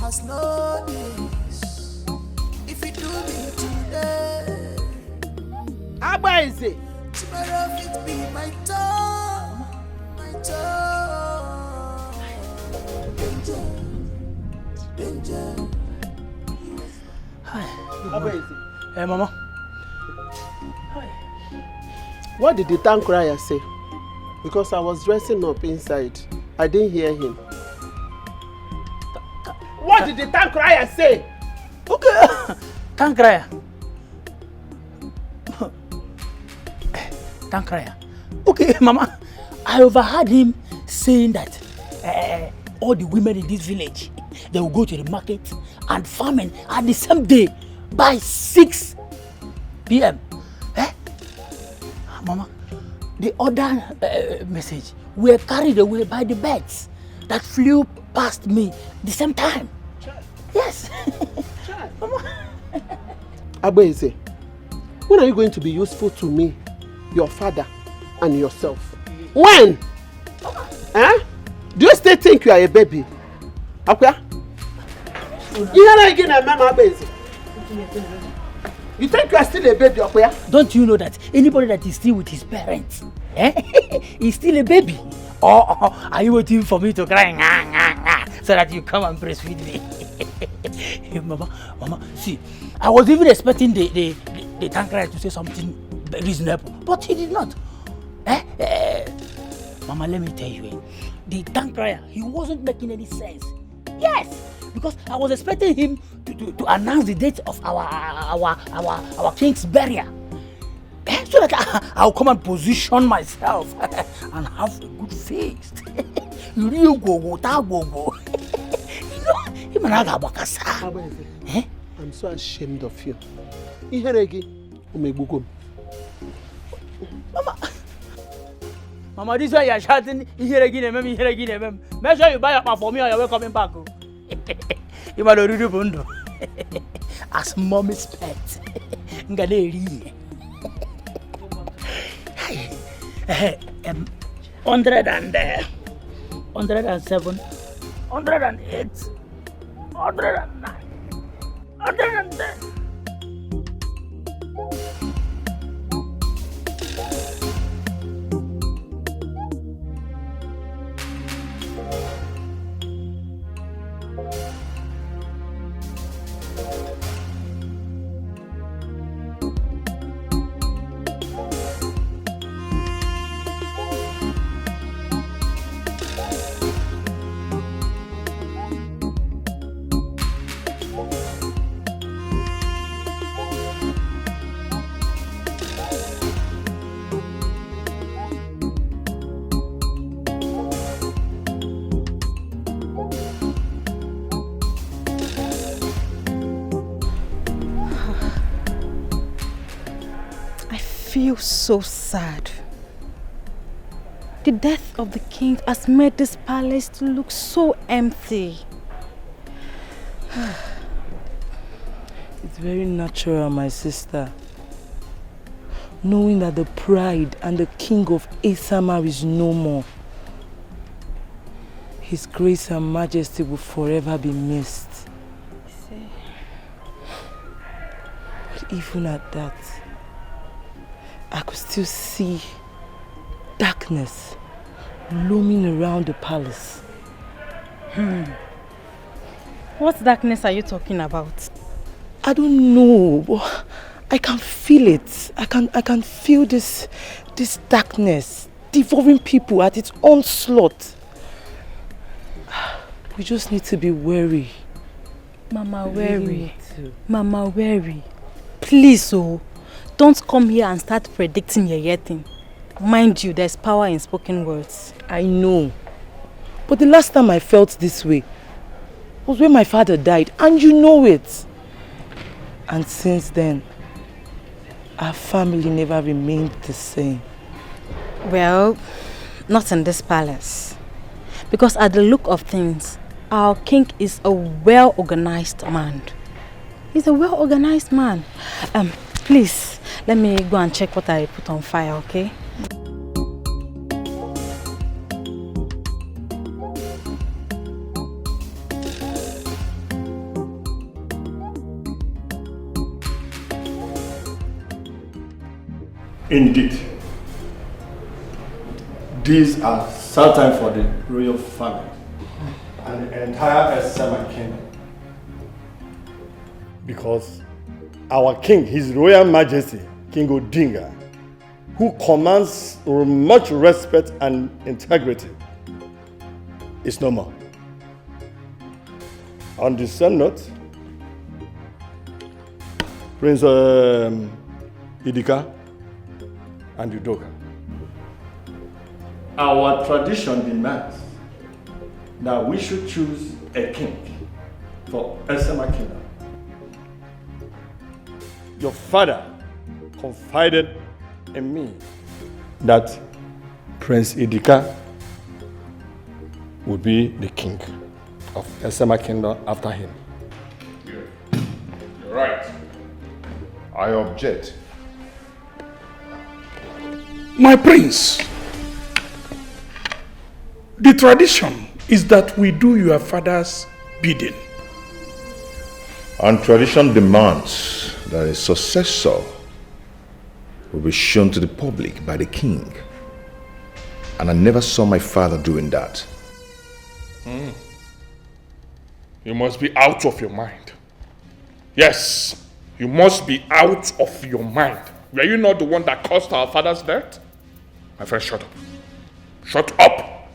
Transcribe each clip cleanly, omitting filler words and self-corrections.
has no knees. If you do me today, Abba is it? tomorrow it be my turn, my turn. Danger, danger. Abba is it? Hey, Mama. What did the town crier say? Because I was dressing up inside. I didn't hear him. What did the town crier say? Okay. Town crier. Town crier. Okay, Mama. I overheard him saying that all the women in this village, they will go to the market and farming at the same day by 6 p.m. Mama, the other message were carried away by the birds that flew past me the same time. Yes. Mama. Abba, when are you going to be useful to me, your father, and yourself? When? Huh? Do you still think you are a baby? Akwa? You think you are still a baby, Akwa? Don't you know that anybody that is still with his parents, is still a baby? Or are you waiting for me to cry so that you come and breastfeed me? Mama, see, I was even expecting the tanker to say something reasonable, but he did not. Mama, let me tell you, the tanker, he wasn't making any sense. Yes, because I was expecting him to announce the date of our king's burial, so that I'll come and position myself and have a good feast. You go. I'm so ashamed of you. Mama, this is why you're shouting, here again. Make sure you buy up for me or you're coming back. You might already do as mommy's pet. 107, 108, 109, 110. I feel so sad. The death of the king has made this palace to look so empty. It's very natural, my sister. Knowing that the pride and the king of Asamar is no more. His grace and majesty will forever be missed. But even at that, I could still see darkness looming around the palace. What darkness are you talking about? I don't know, but I can feel it. I can feel this darkness devouring people at its onslaught. We just need to be wary. Mama, wary. Mama, wary. Please, don't come here and start predicting your thing. Mind you, there's power in spoken words. I know. But the last time I felt this way was when my father died, and you know it. And since then, our family never remained the same. Well, not in this palace. Because at the look of things, our king is a well-organized man. He's a well-organized man. Please, let me go and check what I put on fire, okay? Indeed. These are sad times for the royal family and the entire Esema kingdom. Because our king, His Royal Majesty, King Odinga, who commands much respect and integrity, is no more. On the same note, Prince Idika and Udoka, our tradition demands that we should choose a king for Esema Kingdom. Your father confided in me that Prince Idika would be the king of Esema Kingdom after him. You're right. I object. My prince, the tradition is that we do your father's bidding. And tradition demands that a successor will be shown to the public by the king. And I never saw my father doing that. You must be out of your mind. Yes, you must be out of your mind. Were you not the one that caused our father's death? My friend, shut up. Shut up!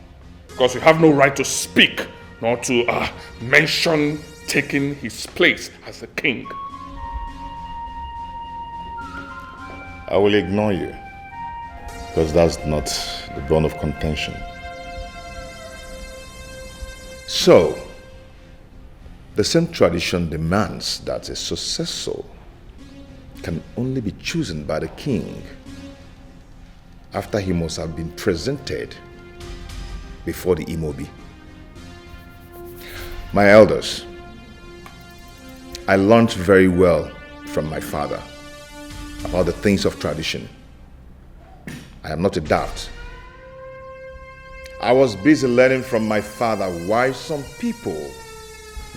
Because you have no right to speak, nor to mention taking his place as a king. I will ignore you, because that's not the bone of contention. So, the same tradition demands that a successor can only be chosen by the king after he must have been presented before the Imobi. My elders, I learned very well from my father about the things of tradition. I am not a dart. I was busy learning from my father why some people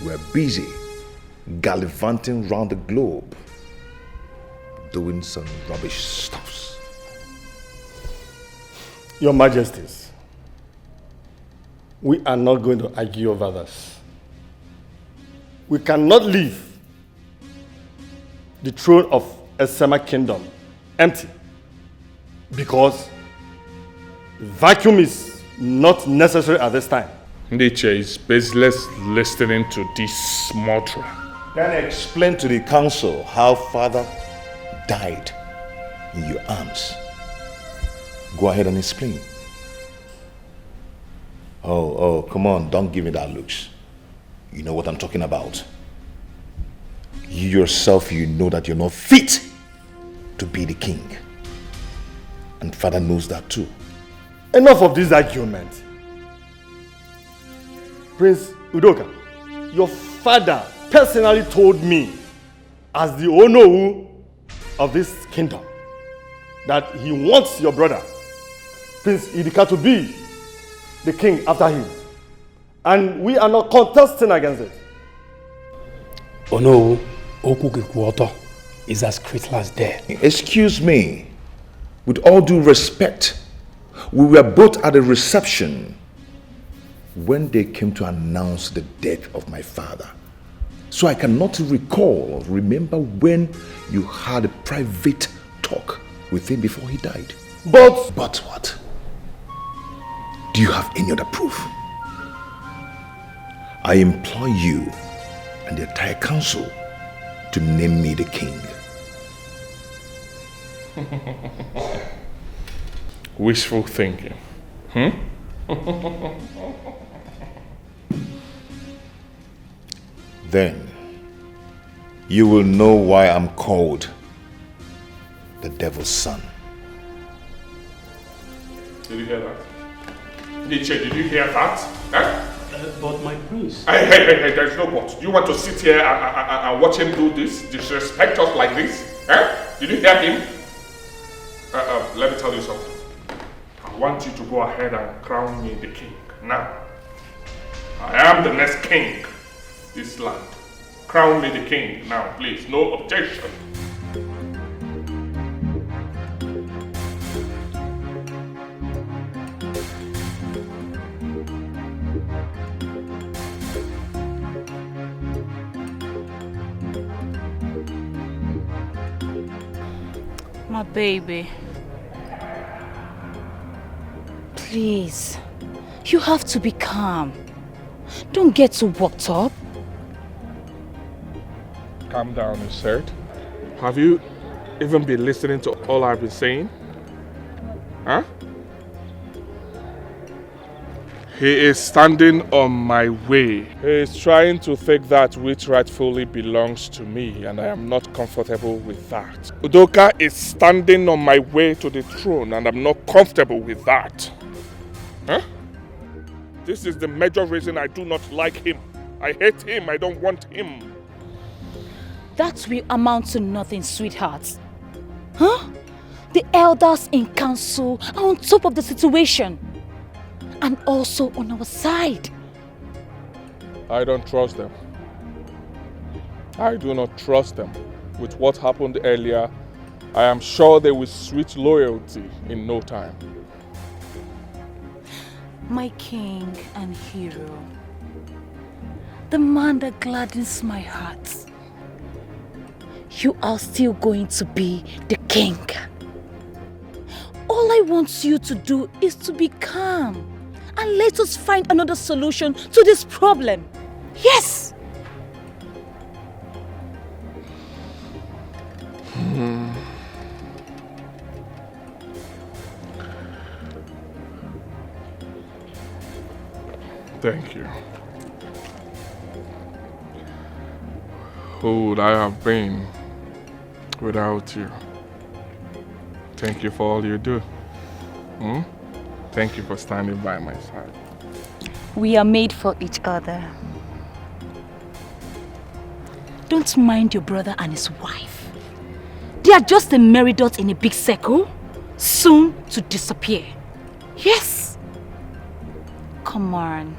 were busy gallivanting around the globe doing some rubbish stuffs. Your Majesties, we are not going to argue over this. We cannot leave the throne of Esema Kingdom empty because the vacuum is not necessary at this time. Nature is baseless listening to this mantra. Can I explain to the council how father died in your arms? Go ahead and explain. Oh, come on, don't give me that looks. You know what I'm talking about. You yourself, you know that you're not fit to be the king. And father knows that too. Enough of this argument. Prince Udoka, your father personally told me as the owner of this kingdom that he wants your brother, Prince Idika, to be the king after him. And we are not contesting against it. Oh no, Okukikuoto is as critical as dead. Excuse me, with all due respect, we were both at a reception when they came to announce the death of my father. So I cannot recall or remember when you had a private talk with him before he died. But what? Do you have any other proof? I implore you and the entire council to name me the king. Wishful thinking. Then you will know why I'm called the devil's son. Did you hear that? Nietzsche, did you hear that? Huh? But my prince... Hey, there's no but. You want to sit here and watch him do this? Disrespect us like this? Huh? Did you hear him? Let me tell you something. I want you to go ahead and crown me the king. Now. I am the next king of this land. Crown me the king now, please. No objection. My baby. Please. You have to be calm. Don't get too worked up. Calm down, you said. Have you even been listening to all I've been saying? Huh? He is standing on my way. He is trying to take that which rightfully belongs to me, and I am not comfortable with that. Udoka is standing on my way to the throne, and I'm not comfortable with that. Huh? This is the major reason I do not like him. I hate him. I don't want him. That will amount to nothing, sweetheart. Huh? The elders in council are on top of the situation. And also on our side. I don't trust them. I do not trust them. With what happened earlier, I am sure they will switch loyalty in no time. My king and hero. The man that gladdens my heart. You are still going to be the king. All I want you to do is to be calm. And let us find another solution to this problem. Yes! Thank you. Who would I have been without you? Thank you for all you do. Thank you for standing by my side. We are made for each other. Don't mind your brother and his wife. They are just a merry dot in a big circle, soon to disappear. Yes! Come on,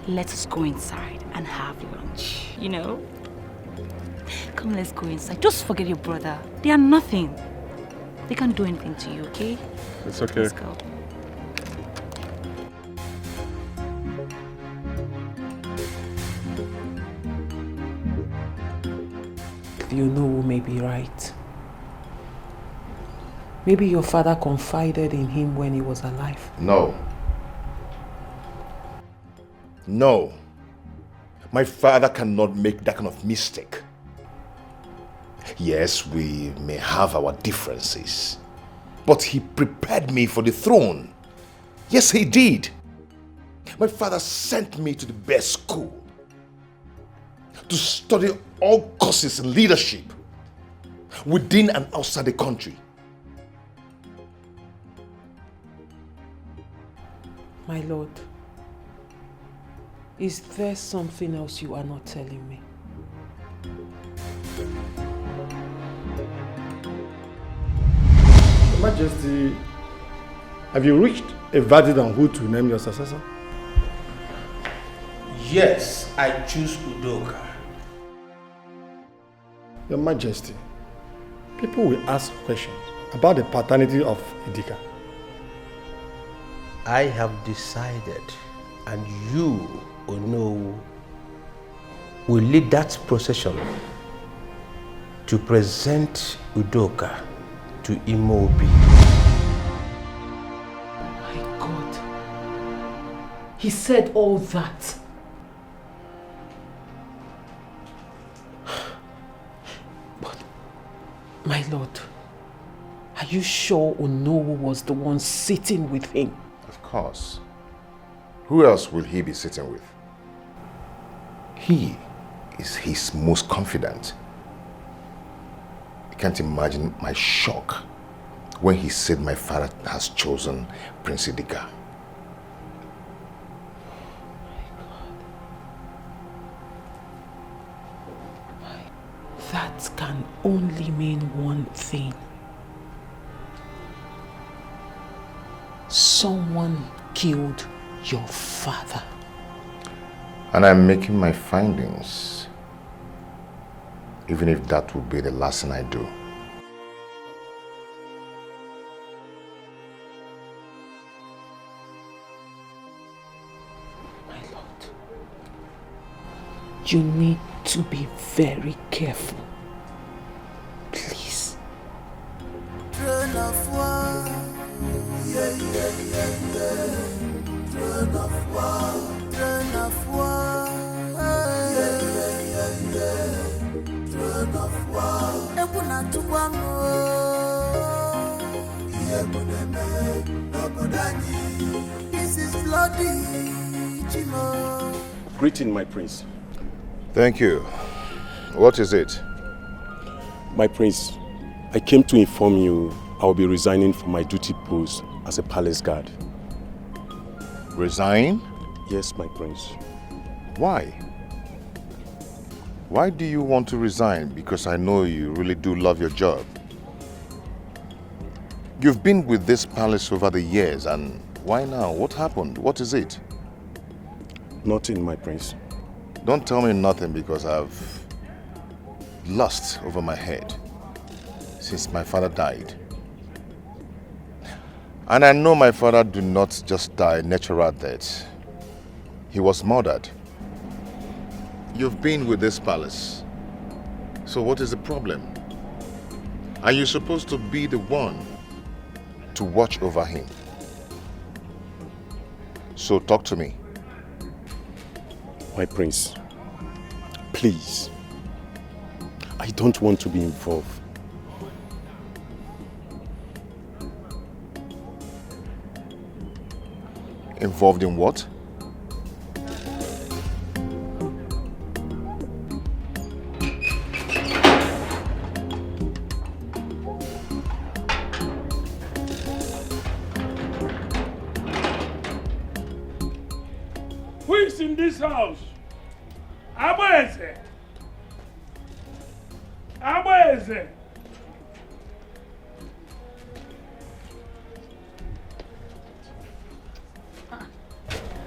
let us go inside and have lunch, you know? Come, let's go inside. Just forget your brother. They are nothing. They can't do anything to you, okay? It's okay. Let's go. You know who may be right. Maybe your father confided in him when he was alive. No. No. My father cannot make that kind of mistake. Yes, we may have our differences, but he prepared me for the throne. Yes, he did. My father sent me to the best school to study all courses in leadership within and outside the country. My lord, is there something else you are not telling me? Your Majesty, have you reached a verdict on who to name your successor? Yes, I choose Udoka. Your Majesty, people will ask questions about the paternity of Idika. I have decided, and you, Onowu, will lead that procession to present Udoka to Imobi. My God, he said all that. But, my lord, are you sure Onowu was the one sitting with him? Of course. Who else will he be sitting with? He is his most confident. You can't imagine my shock when he said my father has chosen Prince Idika. That can only mean one thing. Someone killed your father. And I'm making my findings, even if that will be the last thing I do. My lord, you need to be very careful. Please. Truth Throne of war, throne of war. Throne of war. Ebuna tuwango. Yebuneme, nobodani. This is bloody, Chimo. Greeting, my prince. Thank you. What is it? My prince, I came to inform you I will be resigning from my duty post as a palace guard. Resign? Yes, my prince. Why? Why do you want to resign? Because I know you really do love your job. You've been with this palace over the years, and why now? What happened? What is it? Nothing, my prince. Don't tell me nothing, because I've lost over my head since my father died. And I know my father did not just die natural death. He was murdered. You've been with this palace. So what is the problem? Are you supposed to be the one to watch over him? So talk to me. My prince, please. I don't want to be involved. Involved in what? Who is in this house? Abweze. Abweze.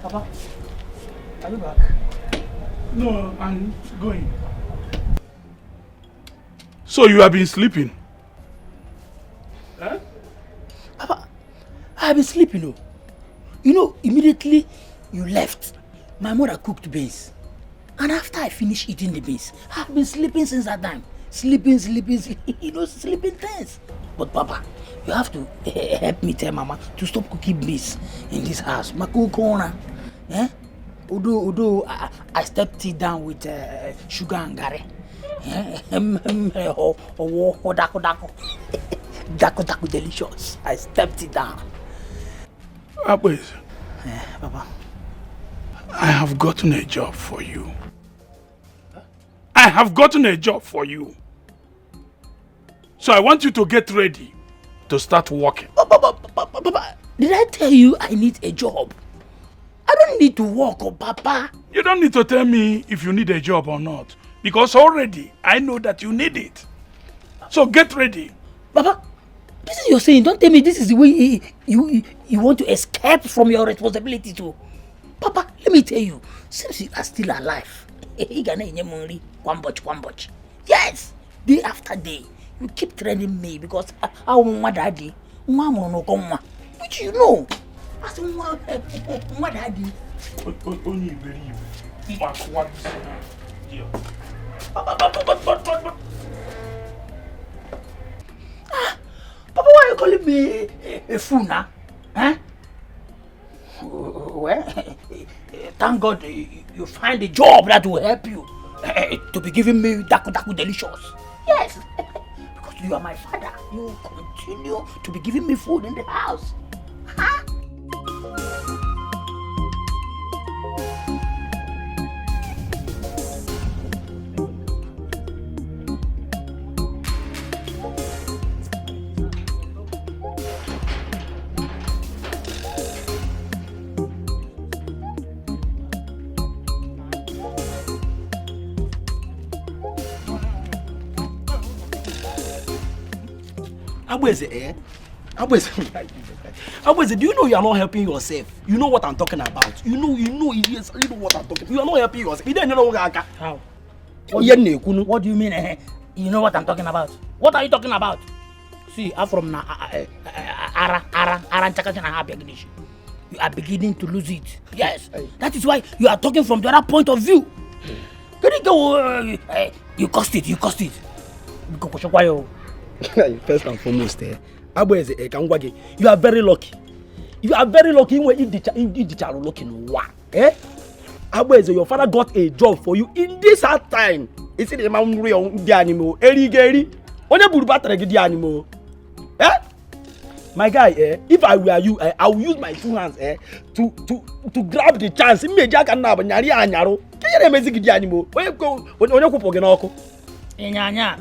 Papa, are you back? No, I'm going. So you have been sleeping? Huh? Papa, I have been sleeping. Oh. You know, immediately you left, my mother cooked beans. And after I finished eating the beans, I've been sleeping since that time. Sleeping, you know, sleeping things. But Papa, you have to help me tell Mama to stop cooking beans in this house. Makukona. Eh? Although I stepped it down with sugar and gari. Dako delicious. I stepped it down. Abweze. Papa. I have gotten a job for you. I have gotten a job for you. So I want you to get ready to start working. Papa, did I tell you I need a job? I don't need to work, oh Papa. You don't need to tell me if you need a job or not. Because already I know that you need it. So get ready. Papa, this is your saying. Don't tell me this is the way you want to escape from your responsibility too. Papa, let me tell you, since you are still alive, yes, day after day, you keep training me because I want my daddy, which you know. I said, my daddy. Only believe. Papa, why are you calling me a fool now? Huh? Well, thank God you find a job that will help you to be giving me daku delicious. Yes, because you are my father. You continue to be giving me food in the house. Huh? Abweze, do you know you are not helping yourself? You know what I'm talking about. You know what I'm talking about. You are not helping yourself. You don't know how. What do you mean? You know what I'm talking about? What are you talking about? See, I'm from English. You are beginning to lose it. Yes. That is why you are talking from the other point of view. You cost it. First and foremost, Abweze, you are very lucky. You are very lucky when you are looking one. Eh? Abweze, your father got a job for you in this hard time. Is it the man real the animal? Eri geri. Onye buru battery the animal. Eh? My guy, if I were you, I will use my 2 hands to grab the chance. Immediately can na nyari anyaro. Kiyere mezi the animal. Onye kupo genoko. Nyanya.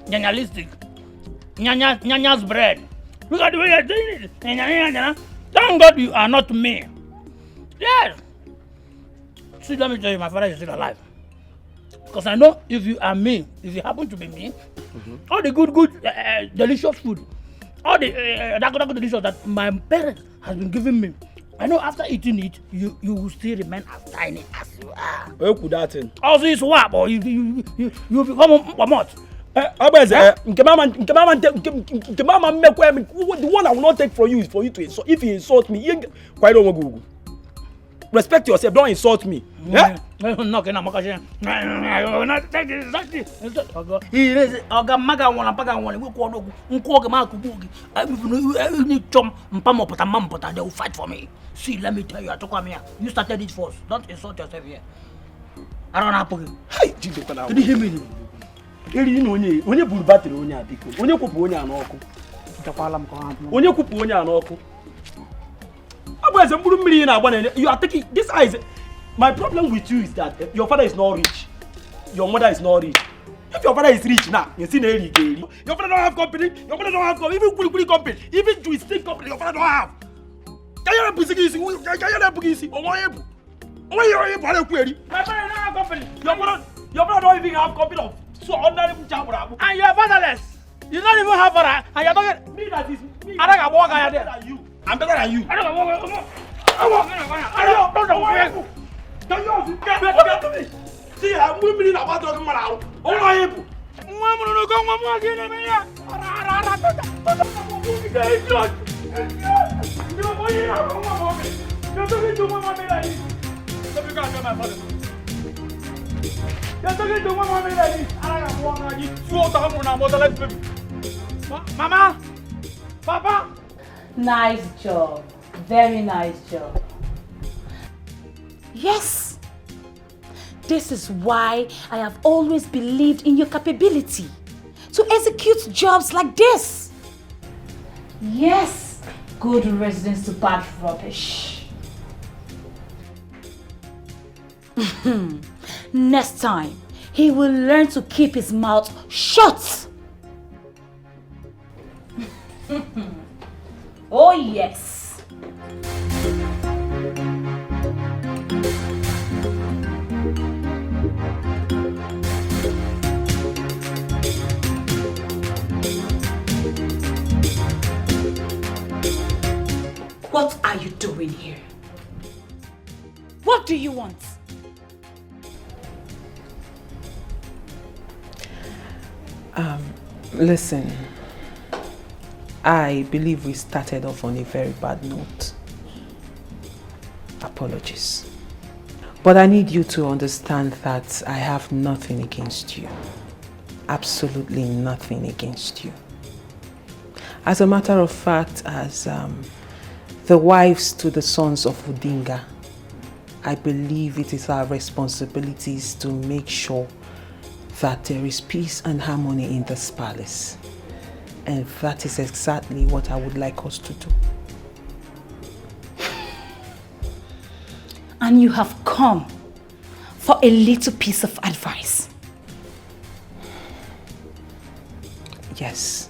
Nyanyalistic. Nyanya's bread. Look at the way you're doing it. Nyanya. Thank God you are not me. Yes. See, let me tell you, my father is still alive. Because I know if you are me, if you happen to be me, all the good, delicious food, all the that delicious that my parents has been giving me, I know after eating it, you will still remain as tiny as you are. Where could that thing? Also, it's what, boy? You become a mot. The one I will not take from you is for you to insult. If you insult me, you quite don't go. Respect yourself, don't insult me. Yeah? No, can I not take exactly. He is Oga Maga one, Paga one, we call Markugi. I will need Tom and Pamo Potamam, they will fight for me. See, let me tell you, I took come here. You started it first. Don't insult yourself here. I don't know. Hey, did you hear me? Onye buru battery onye abiko. Onye kupu onye anoku. Onye kupu onye anoku. Abweze mburu mmiri na agba na you are taking this eyes. My problem with you is that your father is not rich. Your mother is not rich. If your father is rich now, you see na eri. Your father don't have company. Your father don't have company. Even kuli company, even joystick company, your father don't have. Kaya pusiki isi. Omoyebu. Omoyebu ale kweri. My father don't have company. Your father don't even have company of so ordinary chapura. And you are fatherless. You don't even have father. And you are talking. Me that is me. I don't walk out there. I'm better than you. I don't walk. Get to me. See, I'm moving about talking about. Oh, my able. Mama, Papa. Nice job. Very nice job. Yes. This is why I have always believed in your capability to execute jobs like this. Yes. Good residence to bad rubbish. Next time, he will learn to keep his mouth shut. Oh yes. What are you doing here? What do you want? Listen, I believe we started off on a very bad note. Apologies. But I need you to understand that I have nothing against you. Absolutely nothing against you. As a matter of fact, as the wives to the sons of Udinga, I believe it is our responsibilities to make sure that there is peace and harmony in this palace. And that is exactly what I would like us to do. And you have come for a little piece of advice. Yes.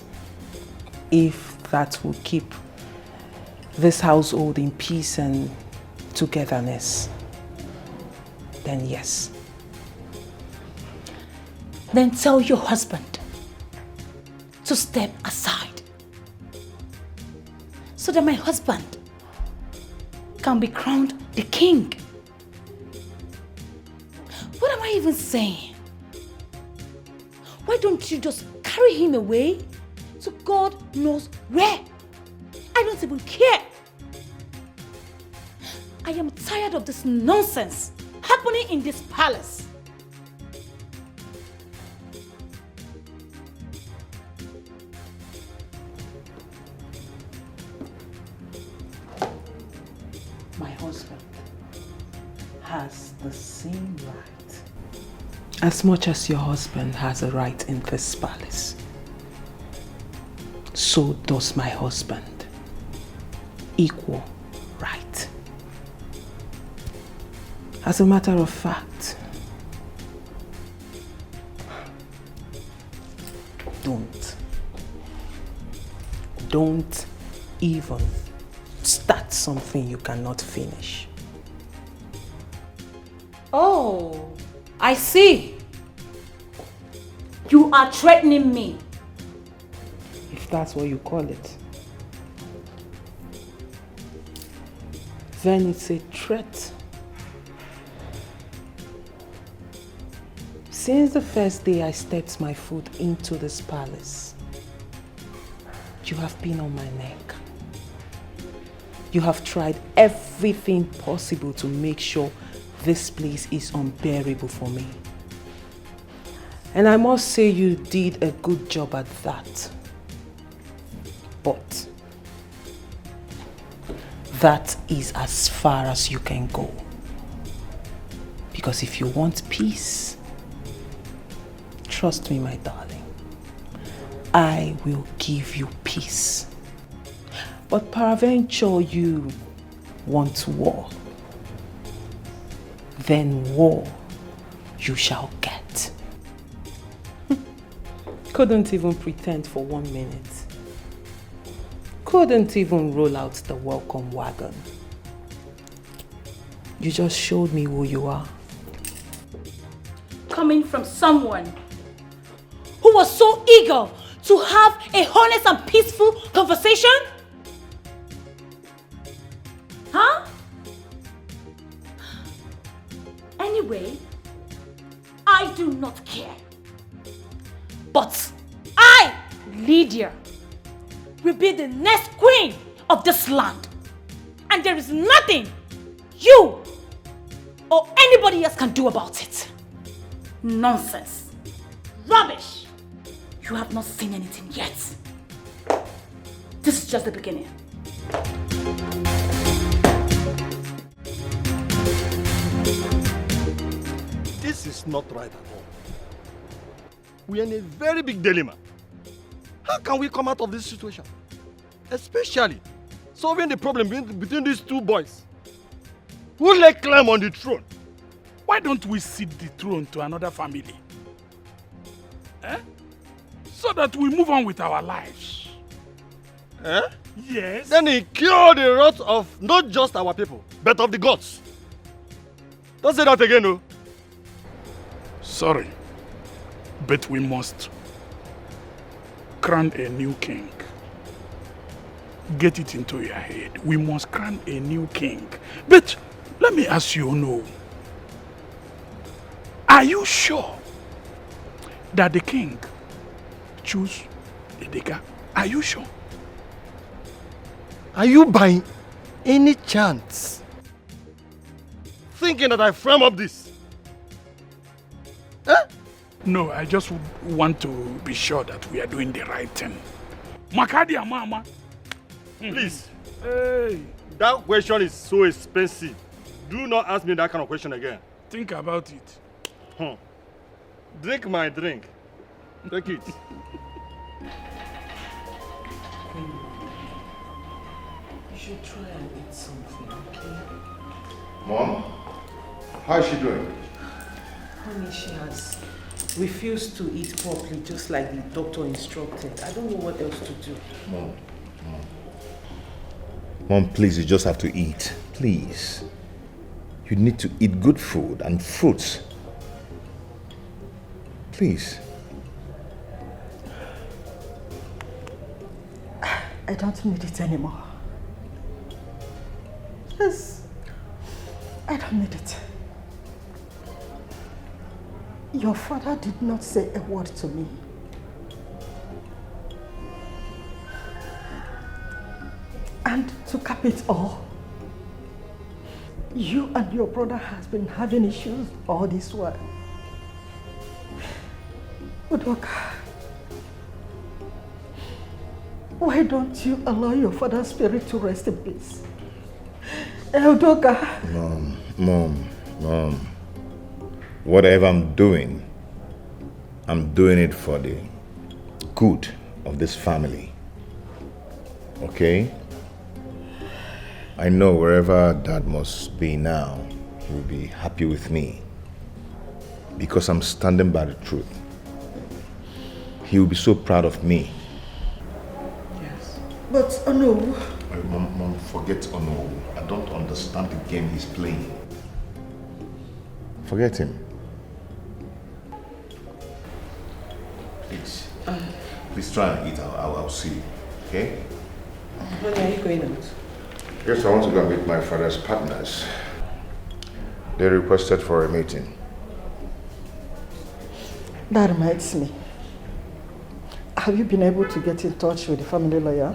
If that will keep this household in peace and togetherness, then yes. Then tell your husband to step aside so that my husband can be crowned the king. What am I even saying? Why don't you just carry him away to God knows where? I don't even care. I am tired of this nonsense happening in this palace. husband has the same right as much as your husband has a right in this palace. So does my husband. Equal right. As a matter of fact, don't even start something you cannot finish. Oh, I see. You are threatening me. If that's what you call it. Then it's a threat. Since the first day I stepped my foot into this palace, you have been on my neck. You have tried everything possible to make sure this place is unbearable for me. And I must say you did a good job at that. But that is as far as you can go. Because if you want peace, trust me, my darling, I will give you peace. But peradventure you want war, then war you shall get. Couldn't even pretend for 1 minute. Couldn't even roll out the welcome wagon. You just showed me who you are. Coming from someone who was so eager to have a honest and peaceful conversation? Huh? Anyway, I do not care. But I, Lydia, will be the next queen of this land. And there is nothing you or anybody else can do about it. Nonsense. Rubbish. You have not seen anything yet. This is just the beginning. This is not right at all. We are in a very big dilemma. How can we come out of this situation? Especially solving the problem between these two boys. Who let climb on the throne? Why don't we cede the throne to another family? So that we move on with our lives. Yes. Then he cured the wrath of not just our people, but of the gods. Don't say that again, no. Sorry, but we must crown a new king. Get it into your head. We must crown a new king. But let me ask you, no. Are you sure that the king choose Edeka? Are you sure? Are you by any chance thinking that I frame up this? No, I just want to be sure that we are doing the right thing. Makadia mama. Please. Hey. That question is so expensive. Do not ask me that kind of question again. Think about it. Drink my drink. Take it. You should try and eat something, okay? Mom, how is she doing? Honey, she has refused to eat properly, just like the doctor instructed. I don't know what else to do. Mom, please, you just have to eat. Please. You need to eat good food and fruits. Please. I don't need it anymore. Yes, I don't need it. Your father did not say a word to me. And to cap it all, you and your brother has been having issues all this while. Udoka, why don't you allow your father's spirit to rest in peace? Udoka. Mom. Whatever I'm doing it for the good of this family. Okay? I know wherever Dad must be now, he will be happy with me. Because I'm standing by the truth. He will be so proud of me. Yes. But no. Mom, forget Ono. I don't understand the game he's playing. Forget him. Please try and eat. I'll see you. Okay? When are you going out? Yes, I want to go and meet my father's partners. They requested for a meeting. That reminds me. Have you been able to get in touch with the family lawyer?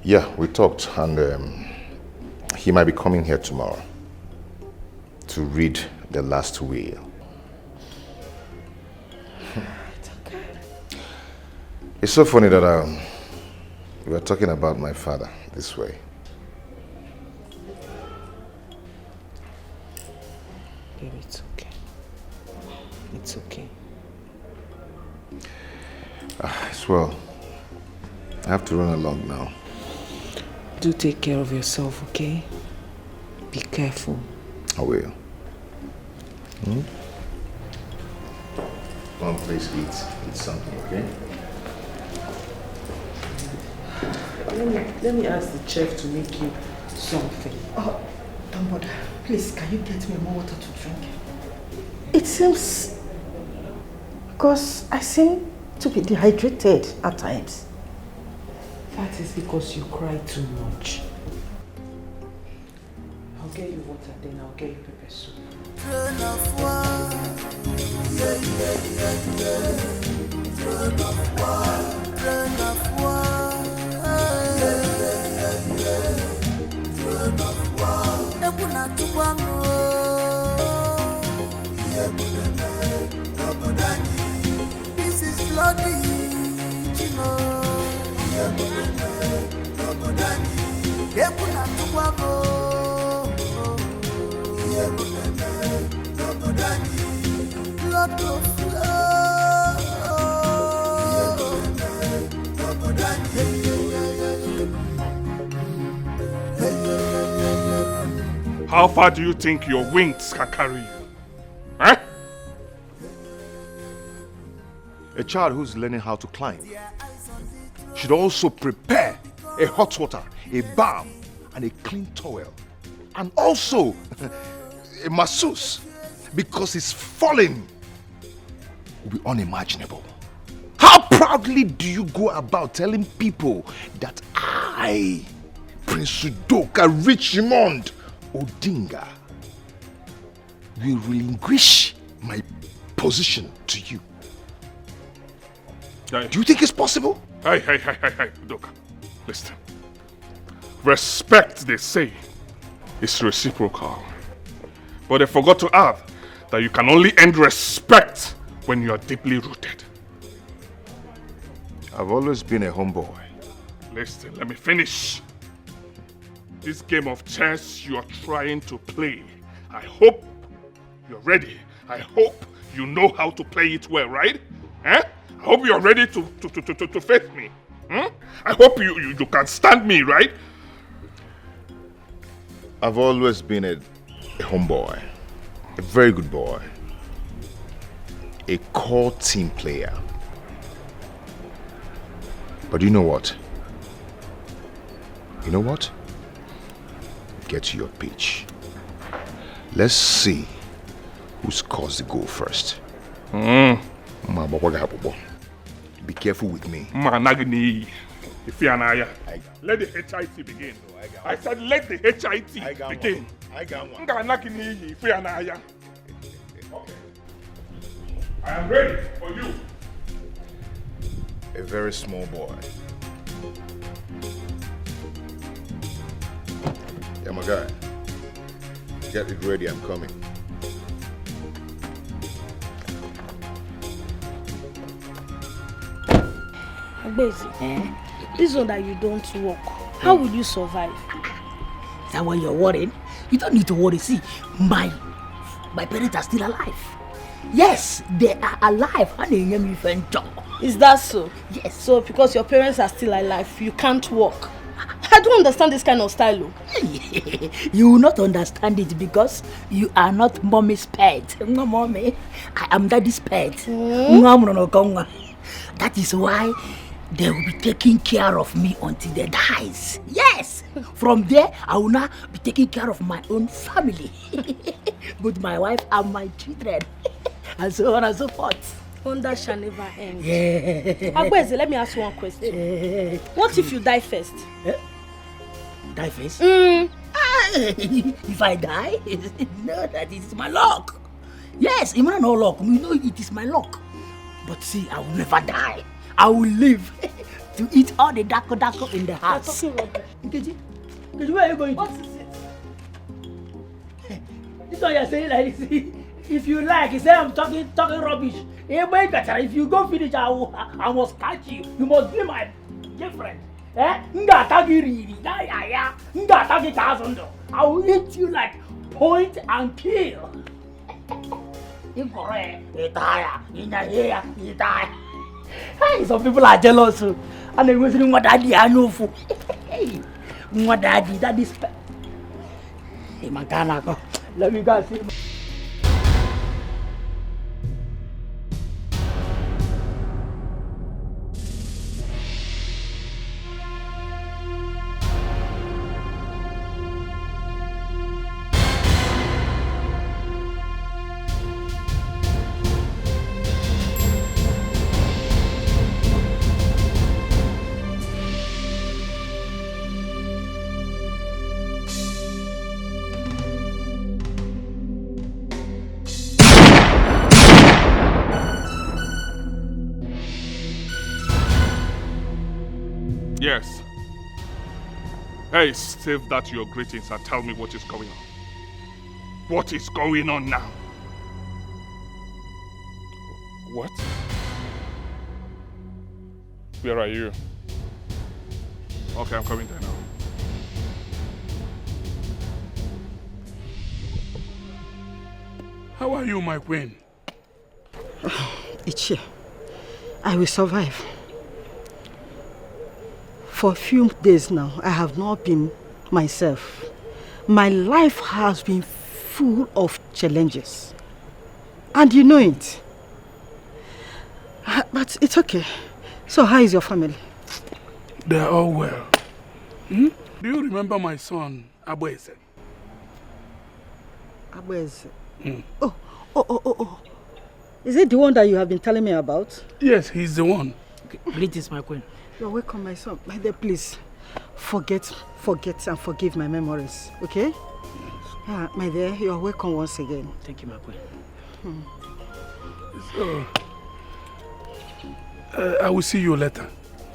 Yeah, we talked, and he might be coming here tomorrow to read the last will. It's okay. It's so funny that we were talking about my father this way. Baby, it's okay. It's okay. Well, I have to run along now. Do take care of yourself, okay? Be careful. I will. Come on, please eat something, okay? Let me ask the chef to make you something. Oh, don't bother. Please, can you get me more water to drink? It seems... Because I seem to be dehydrated at times. That is because you cry too much. I'll get you water, then I'll get you pepper soup. Throne of war. Yeah. Throne of war. Throne of war. Throne of war. Ebuna tuwango. This is bloody, Chino. Ebuna tuwango. Blood will flow. How far do you think your wings can carry you? Huh? A child who's learning how to climb should also prepare a hot water, a balm, and a clean towel. And also a masseuse, because his falling will be unimaginable. How proudly do you go about telling people that I, Prince Udoka Richmond Odinga, will relinquish my position to you? Hey. Do you think it's possible? Hey, Udoka. Listen. Respect, they say, is reciprocal. But they forgot to add that you can only end respect when you are deeply rooted. I've always been a homeboy. Listen, let me finish. This game of chess you are trying to play, I hope you're ready. I hope you know how to play it well, right? Eh? I hope you're ready to face me. I hope you can stand me, right? I've always been a homeboy, a very good boy, a core team player. But you know what? You know what? Get to your pitch. Let's see who scores the goal first. Be careful with me. Let the HIT begin. I said let the HIT begin. I got one. I am ready for you. A very small boy. Yeah, my guy. Get it ready, I'm coming. Bezi, this one that you don't work, how will you survive? Is that why you're worried? You don't need to worry. See, my parents are still alive. Yes, they are alive. Is that so? Yes. So because your parents are still alive, you can't walk. I don't understand this kind of style. You will not understand it because you are not mommy's pet. No, mommy. I am daddy's pet. That is why they will be taking care of me until they dies. Yes. From there, I will now be taking care of my own family. With my wife and my children. And so on and so forth. Wonder shall never end. Yeah. Agbeze, let me ask you one question. What if you die first? Die first? If I die, no, that is my luck. Yes, even no luck. You know it is my luck. But see, I will never die. I will live to eat all the dako in the house. You're talking rubbish. Nkechi, where are you going? What is it? This one you're saying like this. If you like, you say I'm talking rubbish. If you go finish, I must catch you. You must be my girlfriend. I will eat you like point and kill. Some people are jealous. And they go saying, what daddy, I know for. What daddy, that is. Hey, Makana, let me go see. Yes. Hey, save that to your greetings and tell me what is going on. What is going on now? What? Where are you? Okay, I'm coming there now. How are you, my queen? Ichie, I will survive. For a few days now, I have not been myself. My life has been full of challenges. And you know it. But it's okay. So how is your family? They are all well. Do you remember my son, Abueze? Abueze? Oh. Is it the one that you have been telling me about? Yes, he's the one. Okay. Greetings, my queen. You're welcome, my son. My dear, please, forget and forgive my memories, okay? Yeah, my dear, you're welcome once again. Thank you, my queen. So, I will see you later,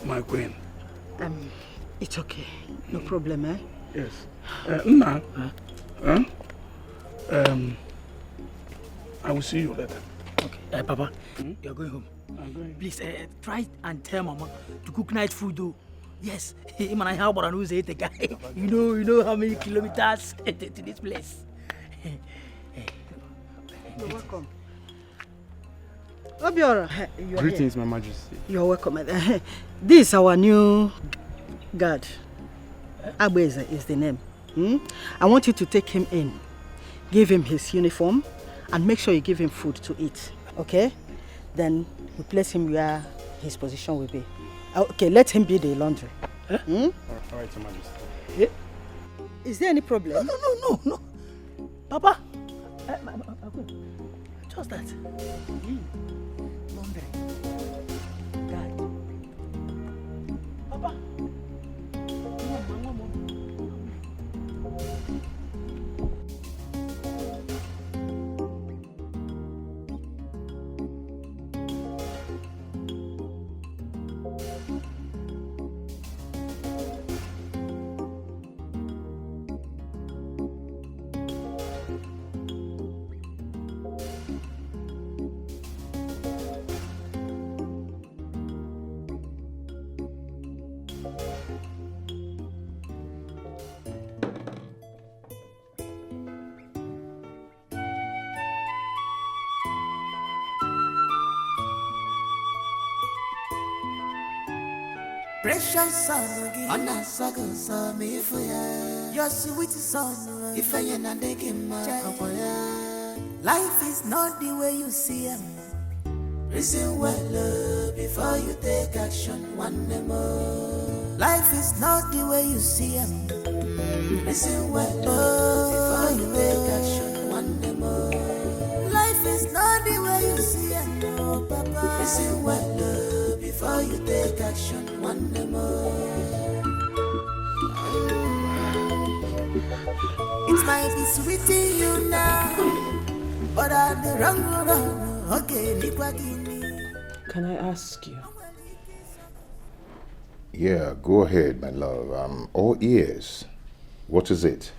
my queen. It's okay. No problem, eh? Yes. Nna, I will see you later. Okay. Papa, you're going home. I'm going. Please, try and tell Mama to cook night food, though. Yes, him and I have about who's the guy. You know how many kilometers to this place. You're welcome. Obiora, greetings, my majesty. You're welcome. This is our new guard. Abueze is the name. I want you to take him in, give him his uniform, and make sure you give him food to eat. Okay? Then you place him where his position will be. Okay, let him be the laundry. All right, your majesty. Is there any problem? No. Papa, just that. Laundry. God. Papa. Precious son, on a sucker, so me for ya. Your sweet son, if I ain't a digging my life is not the way you see it. Listen well before you take action one more. Life is not the way you see it. Listen well before you take action one more. Life is not the way you see it, no, Papa. Listen well before you take action one more. It might be sweet to you now, but I'm the wrong road. Okay, can I ask you? Yeah, go ahead, my love. I'm all ears. What is it?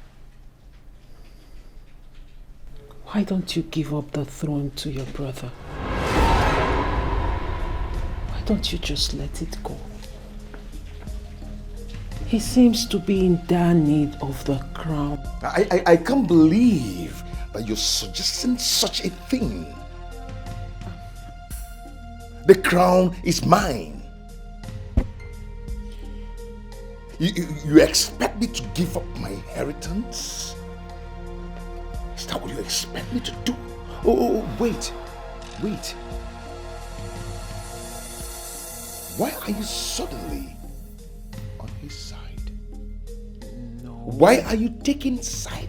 Why don't you give up the throne to your brother? Why don't you just let it go? He seems to be in dire need of the crown. I can't believe that you're suggesting such a thing. The crown is mine. You expect me to give up my inheritance? Is that what you expect me to do? Oh, wait. Why are you suddenly on his side? No. Why are you taking side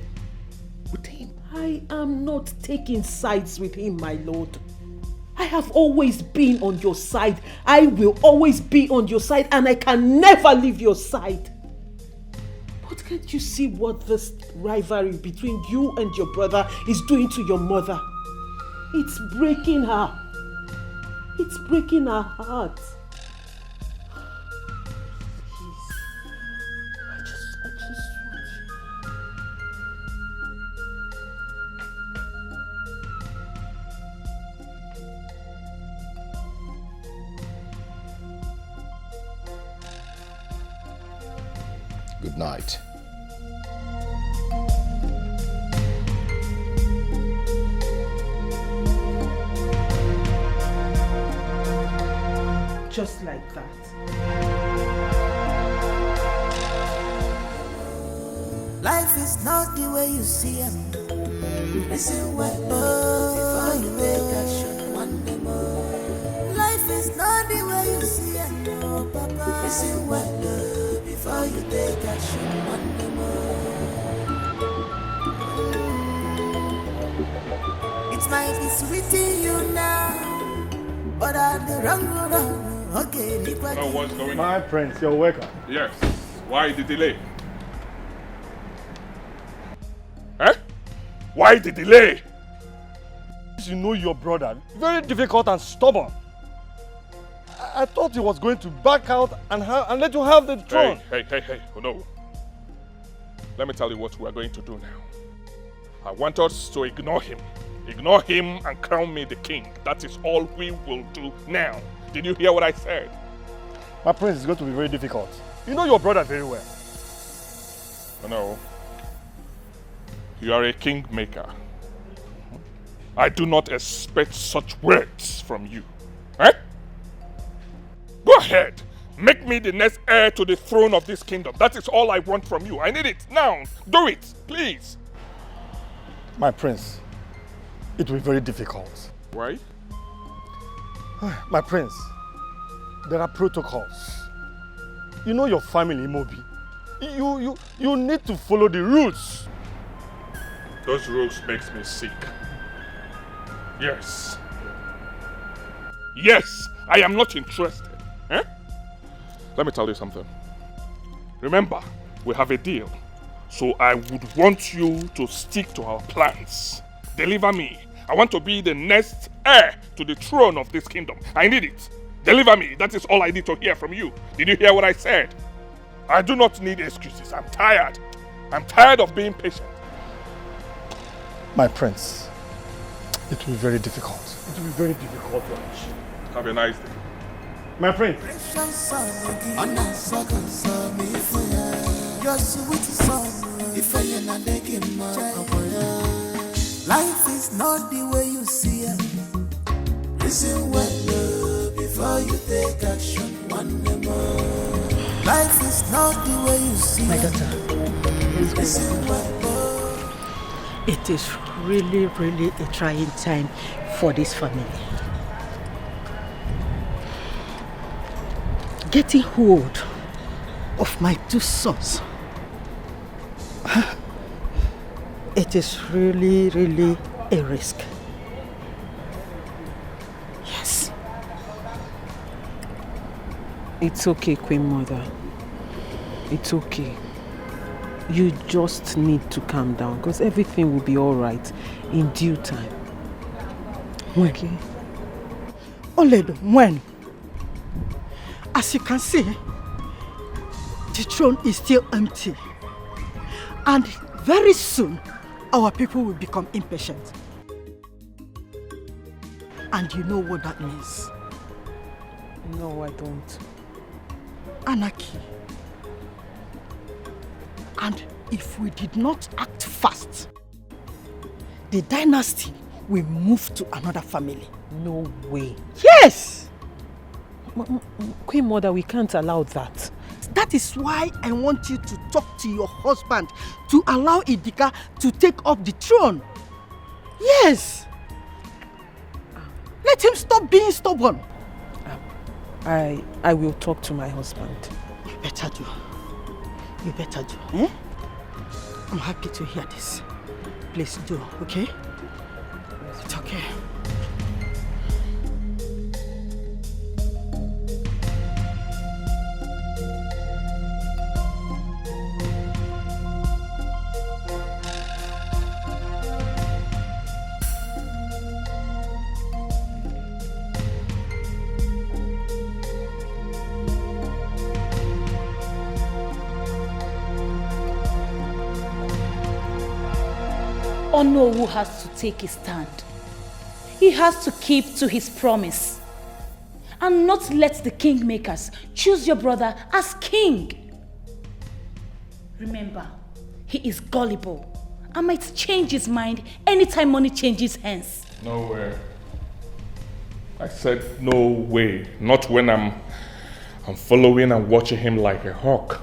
with him? I am not taking sides with him, my lord. I have always been on your side. I will always be on your side, and I can never leave your side. But can't you see what this rivalry between you and your brother is doing to your mother? It's breaking her. It's breaking her heart. Good night. Just like that. Life is not the way you see it. Listen well before you take action one more. Life is not the way you see it, no, Papa. Listen well before you take action one more. It might be sweet to you now, but I'm the wrong road. Okay, know what's going on? My prince, you're welcome. Yes. Why the delay? Eh? Why the delay? You know your brother, very difficult and stubborn. I thought he was going to back out and let you have the throne. Hey, oh no. Let me tell you what we are going to do now. I want us to ignore him. Ignore him and crown me the king. That is all we will do now. Did you hear what I said? My prince, it's going to be very difficult. You know your brother very well. No. You are a kingmaker. I do not expect such words from you. Eh? Go ahead. Make me the next heir to the throne of this kingdom. That is all I want from you. I need it now. Do it, please. My prince, it will be very difficult. Why? My prince, there are protocols. You know your family, Mobi. You need to follow the rules. Those rules makes me sick. Yes. Yes, I am not interested. Eh? Let me tell you something. Remember, we have a deal. So I would want you to stick to our plans. Deliver me. I want to be the next heir to the throne of this kingdom. I need it. Deliver me. That is all I need to hear from you. Did you hear what I said? I do not need excuses. I'm tired. I'm tired of being patient. My prince, it will be very difficult. It will be very difficult, Raj. Have a nice day. My prince. Life is not the way you see it. Listen well before you take action one more. Life is not the way you see My it. daughter, It is really, really a trying time for this family. Getting hold of my two sons. It is really, really a risk. Yes. It's okay, Queen Mother. It's okay. You just need to calm down because everything will be all right in due time. Okay. Oledo, when? As you can see, the throne is still empty. And very soon, our people will become impatient. And you know what that means? No, I don't. Anarchy. And if we did not act fast, the dynasty will move to another family. No way. Yes! Queen Mother, we can't allow that. That is why I want you to talk to your husband to allow Idika to take up the throne. Yes! Let him stop being stubborn. I will talk to my husband. You better do. You better do. Eh? I'm happy to hear this. Please do, okay? It's okay. Onowu has to take his stand. He has to keep to his promise and not let the kingmakers choose your brother as king. Remember, he is gullible and might change his mind anytime money changes hands. No way. I said no way. Not when I'm following and watching him like a hawk.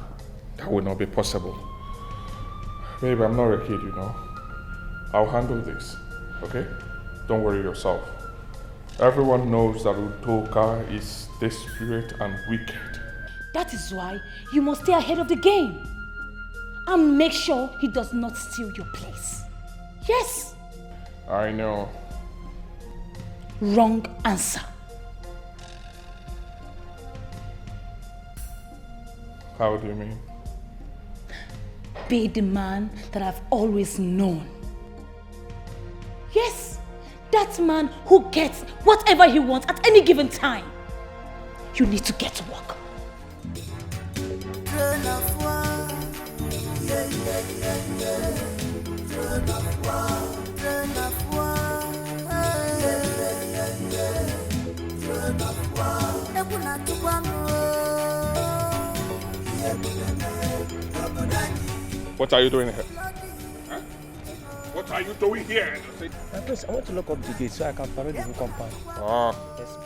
That would not be possible. Babe, I'm not a kid, you know. I'll handle this, okay? Don't worry yourself. Everyone knows that Udoka is desperate and wicked. That is why you must stay ahead of the game and make sure he does not steal your place. Yes. I know. Wrong answer. How do you mean? Be the man that I've always known. Yes, that man who gets whatever he wants at any given time. You need to get to work. What are you doing here? Huh? What are you doing here? Please, I want to lock up the gate so I can parade the whole compound. Ah. Yes.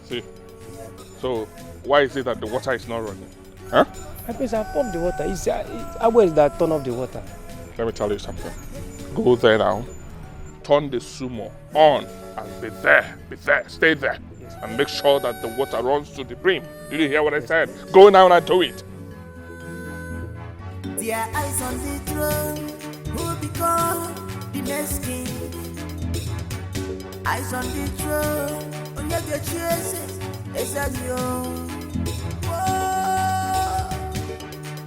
See. So, why is it that the water is not running? Huh? Please, I pumped the water. It's where is that turn off the water? Let me tell you something. Go there now. Turn the sumo on and be there, stay there. Yes. And make sure that the water runs to the brim. Did you hear what I said? Go now and do it. Their eyes on the throne, who become the next king. Eyes on the throne, on your good choices, it's a new. Whoa,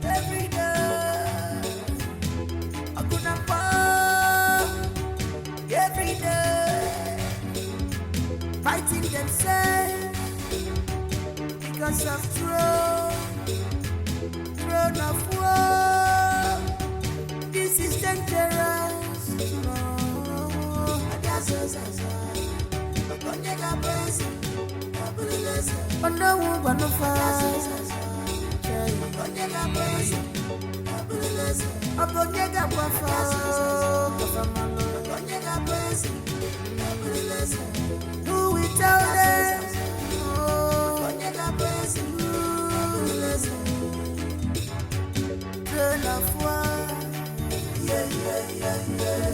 every day, I couldn't fall, every day, fighting themselves because of throne of war. This is dangerous. Oh no, one of us. Who we tell them? Throne of war. Yeah, yeah, yeah, yeah.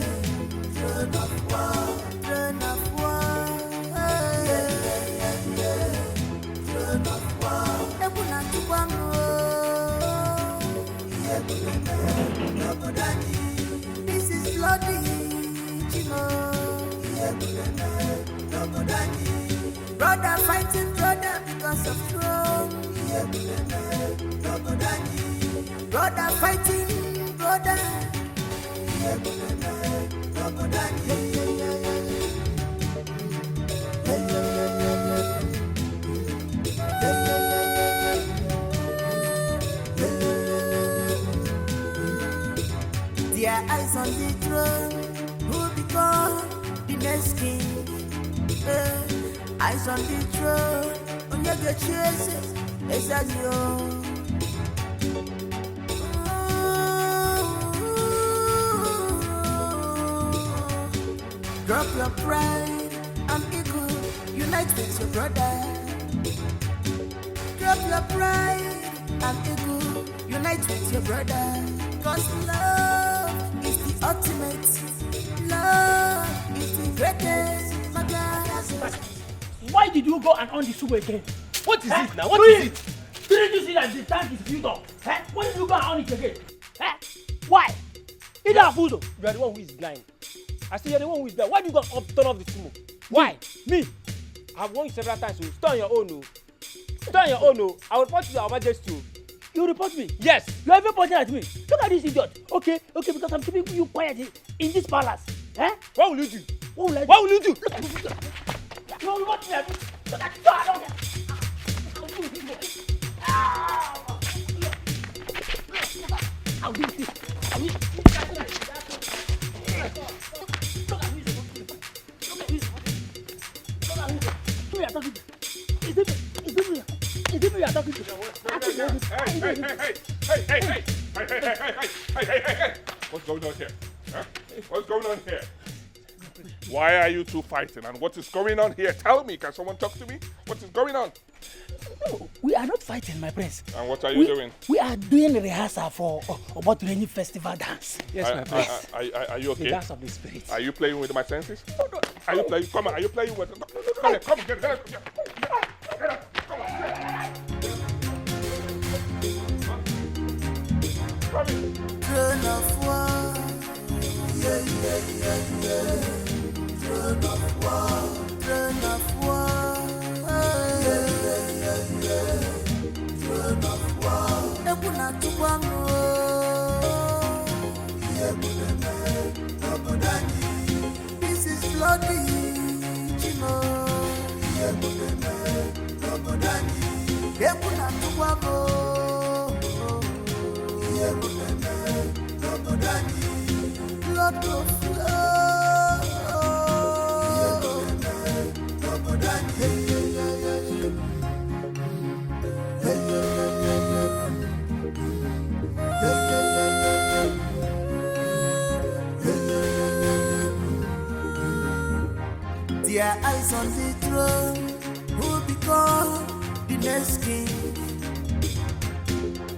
Throne of war. Throne of war. Yeah, yeah, yeah, yeah. Throne of war. Ebuna tukwano. Yeah, this is bloody, Chimo. Yeah, brother fighting brother because of throne. Yeah, brother fighting brother. Yeah, their eyes on the throne, who become the next king? Eyes on the throne, on your good choices, it's as you. Drop your pride and ego, unite with your brother. Drop your pride and ego, unite with your brother. Cause love is the ultimate. Love is the greatest. My God. Why did you go and on the sewer again? What is it now? What is it? Didn't you see that the tank is filled up? Why did you go and on it again? Why? You don't have food. You are the one who is blind. I say you are the one who is blind. Why do you go and turn off the sumo? Why? Me? I have warned you several times. So stay on your own. No. Stay on your own. No. I will report you to our majesty. You report me? Yes. You are even pointing at me. Look at this idiot. Okay, because I'm keeping you quiet in this palace. What will you do? What will I do? What will you do? Look at this. You will watch me. Look at this. I don't care. I'll do this. I'll do this. Look at this. Look at this. Who are you talking to? Is it me you are talking to? Hey. What's going on here? Huh? What's going on here? Why are you two fighting and what is going on here? Tell me, can someone talk to me? What is going on? No, we are not fighting, my prince. And what are you doing? We are doing rehearsal for Obotureni festival dance. Yes, my prince. Are you okay? The dance of the spirit. Are you playing with my senses? No. Are you playing? Come on, are you playing with... Come on, get up. Come on. Throne of war. Yeah. Throne of war. Throne of war. Yeah. Throne of war. Ebuna tukwano. This is bloody, Chimo. Ebuna tukwano. Blood of flow. Their eyes on the throne, who become the next king?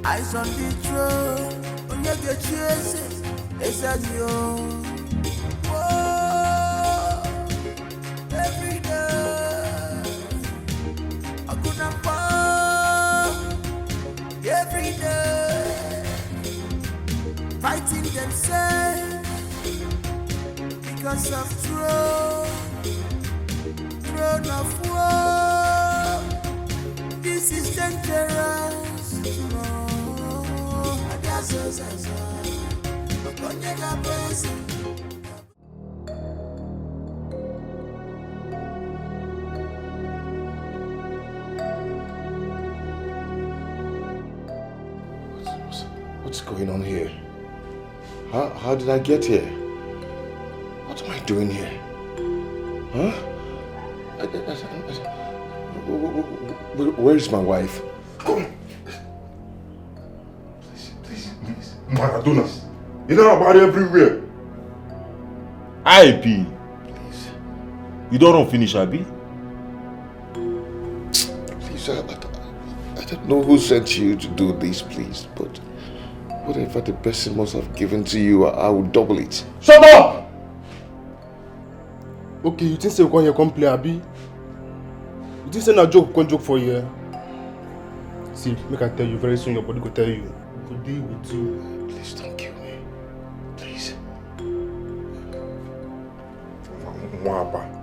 Eyes on the throne, on your good choices, it's as you. Whoa, every day, I couldn't fall. Every day, fighting themselves because of throne of war. This is dangerous. What's going on here? How did I get here? What am I doing here? Huh? Where is my wife? Please. Maradona. You know about everywhere. IP. Please. You don't run finish, Abi? Please, I don't know who sent you to do this, please, but Whatever the person must have given to you, I will double it. Shut up! Okay, you think you can come play, Abi? You think say a joke for you? See, make I tell you very soon, your body will tell you. We will deal with you. Please don't kill me. Please. Mwapa.